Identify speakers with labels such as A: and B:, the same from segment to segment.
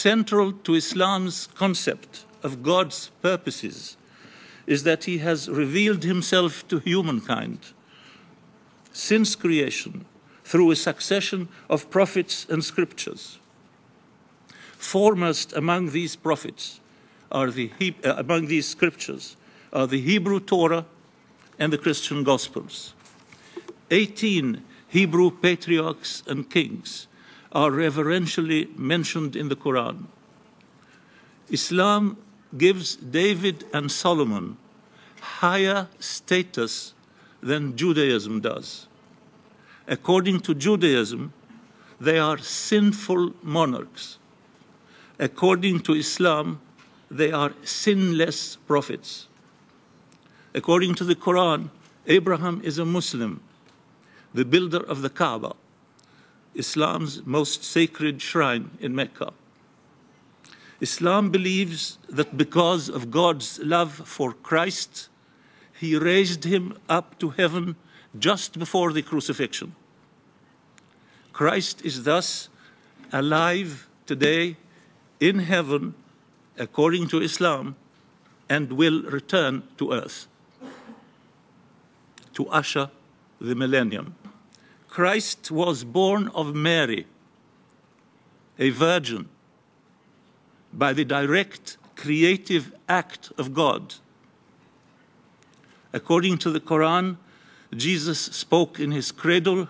A: Central to Islam's concept of God's purposes is that he has revealed himself to humankind since creation through a succession of prophets and scriptures. Foremost among these prophets are among these scriptures are the Hebrew Torah and the Christian Gospels. 18 Hebrew patriarchs and kings are reverentially mentioned in the Quran. Islam gives David and Solomon higher status than Judaism does. According to Judaism, they are sinful monarchs. According to Islam, they are sinless prophets. According to the Quran, Abraham is a Muslim, the builder of the Kaaba, Islam's most sacred shrine in Mecca. Islam believes that because of God's love for Christ, he raised him up to heaven just before the crucifixion. Christ is thus alive today in heaven, according to Islam, and will return to earth to usher the millennium. Christ was born of Mary, a virgin, by the direct creative act of God. According to the Quran, Jesus spoke in his cradle,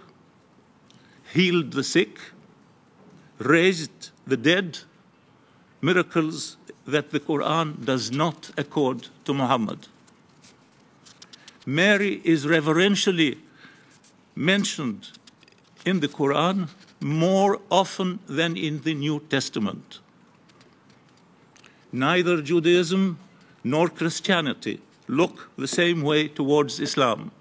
A: healed the sick, raised the dead, miracles that the Quran does not accord to Muhammad. Mary is reverentially mentioned in the Quran more often than in the New Testament. Neither Judaism nor Christianity look the same way towards Islam.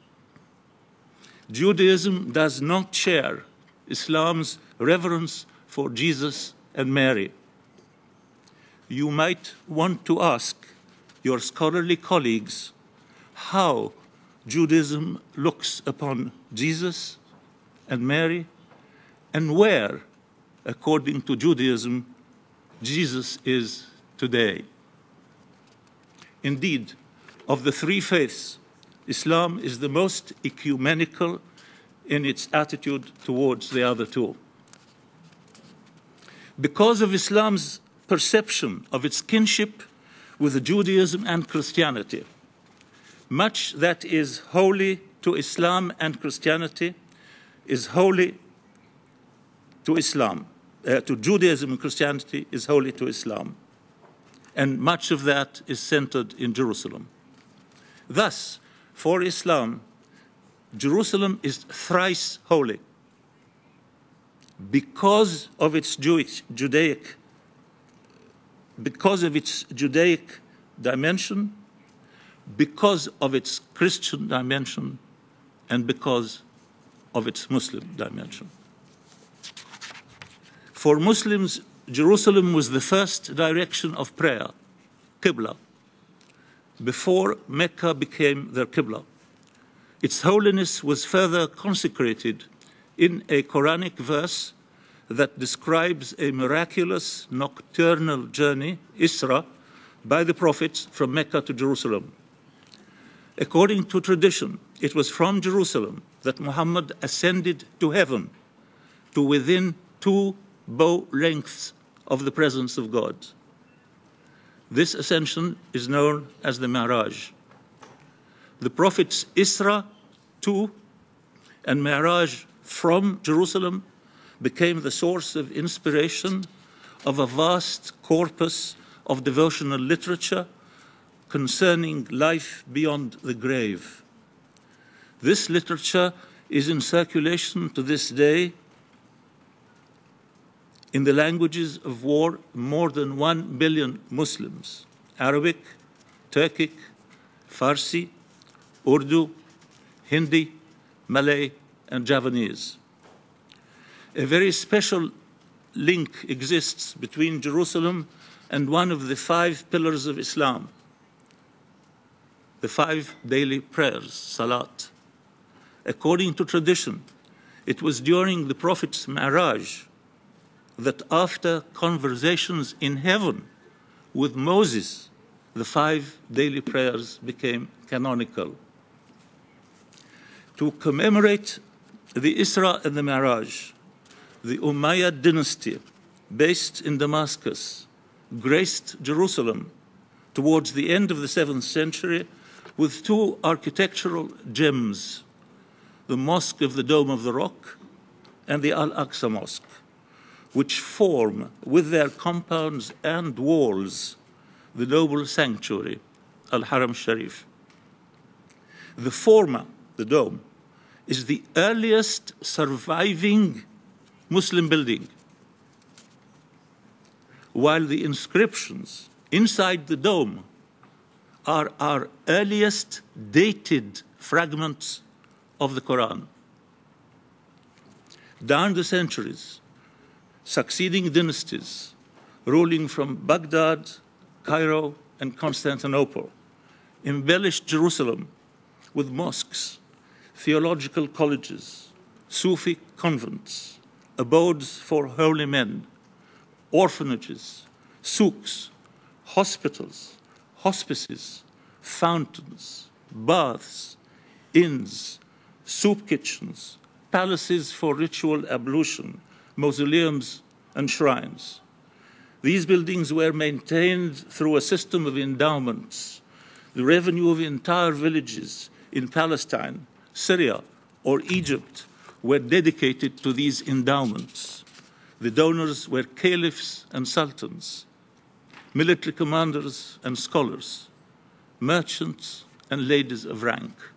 A: Judaism does not share Islam's reverence for Jesus and Mary. You might want to ask your scholarly colleagues how Judaism looks upon Jesus and Mary, and where, according to Judaism, Jesus is today. Indeed, of the three faiths, Islam is the most ecumenical in its attitude towards the other two. Because of Islam's perception of its kinship with Judaism and Christianity, much that is holy to Islam and Christianity is holy to Islam. To Judaism and Christianity is holy to Islam. And much of that is centered in Jerusalem. Thus, for Islam, Jerusalem is thrice holy because of its Judaic dimension, because of its Christian dimension, and because of its Muslim dimension. For Muslims, Jerusalem was the first direction of prayer, Qibla, before Mecca became their Qibla. Its holiness was further consecrated in a Quranic verse that describes a miraculous nocturnal journey, Isra, by the prophets from Mecca to Jerusalem. According to tradition, it was from Jerusalem that Muhammad ascended to heaven, to within 2 bow lengths of the presence of God. This ascension is known as the Mi'raj. The prophets Isra to and Mi'raj from Jerusalem became the source of inspiration of a vast corpus of devotional literature concerning life beyond the grave. This literature is in circulation to this day in the languages of more than 1 billion Muslims: Arabic, Turkic, Farsi, Urdu, Hindi, Malay, and Javanese. A very special link exists between Jerusalem and one of the 5 pillars of Islam, the 5 daily prayers, Salat. According to tradition, it was during the Prophet's Mi'raj that after conversations in heaven with Moses, the 5 daily prayers became canonical. To commemorate the Isra and the Mi'raj, the Umayyad dynasty, based in Damascus, graced Jerusalem towards the end of the 7th century with 2 architectural gems, the Mosque of the Dome of the Rock and the Al-Aqsa Mosque, which form, with their compounds and walls, the noble sanctuary, Al-Haram Sharif. The former, the dome, is the earliest surviving Muslim building, while the inscriptions inside the dome are our earliest dated fragments of the Quran. Down the centuries, succeeding dynasties, ruling from Baghdad, Cairo, and Constantinople, embellished Jerusalem with mosques, theological colleges, Sufi convents, abodes for holy men, orphanages, souks, hospitals, hospices, fountains, baths, inns, soup kitchens, palaces for ritual ablution, mausoleums, and shrines. These buildings were maintained through a system of endowments. The revenue of entire villages in Palestine, Syria, or Egypt were dedicated to these endowments. The donors were caliphs and sultans, military commanders and scholars, merchants and ladies of rank.